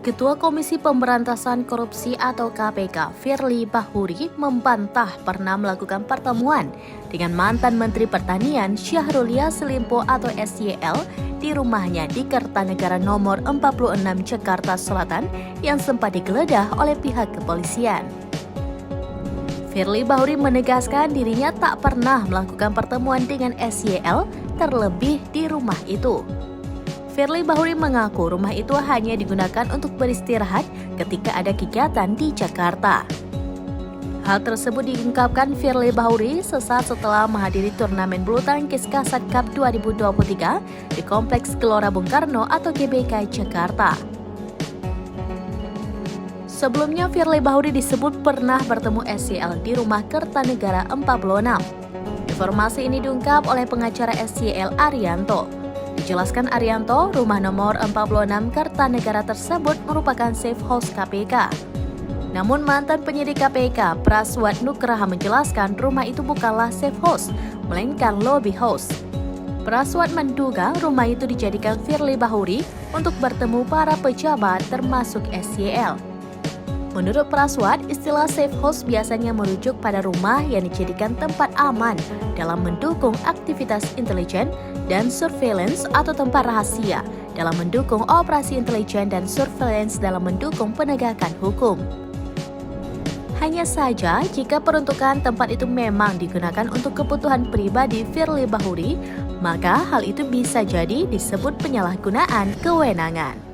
Ketua Komisi Pemberantasan Korupsi atau KPK, Firly Bahuri, membantah pernah melakukan pertemuan dengan mantan Menteri Pertanian Syahrul Yassin Limpo atau SYL di rumahnya di Kertanegara nomor 46 Jakarta Selatan yang sempat digeledah oleh pihak kepolisian. Firly Bahuri menegaskan dirinya tak pernah melakukan pertemuan dengan SYL, terlebih di rumah itu. Firly Bahuri mengaku rumah itu hanya digunakan untuk beristirahat ketika ada kegiatan di Jakarta. Hal tersebut diungkapkan Firly Bahuri sesaat setelah menghadiri turnamen bulu tangkis Kasat Cup 2023 di Kompleks Gelora Bung Karno atau GBK Jakarta. Sebelumnya Firly Bahuri disebut pernah bertemu SYL di rumah Kertanegara 46. Informasi ini diungkap oleh pengacara SYL Arianto. Dijelaskan Arianto, rumah nomor 46 Kertanegara tersebut merupakan safe house KPK. Namun mantan penyidik KPK, Praswat Nugraha menjelaskan rumah itu bukanlah safe house, melainkan lobby house. Praswat menduga rumah itu dijadikan Firly Bahuri untuk bertemu para pejabat termasuk SYL. Menurut Praswat, istilah safe house biasanya merujuk pada rumah yang dijadikan tempat aman dalam mendukung aktivitas intelijen dan surveillance atau tempat rahasia dalam mendukung operasi intelijen dan surveillance dalam mendukung penegakan hukum. Hanya saja, jika peruntukan tempat itu memang digunakan untuk kebutuhan pribadi Firly Bahuri, maka hal itu bisa jadi disebut penyalahgunaan kewenangan.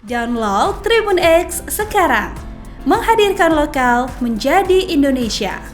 Download Tribun X sekarang, menghadirkan lokal menjadi Indonesia.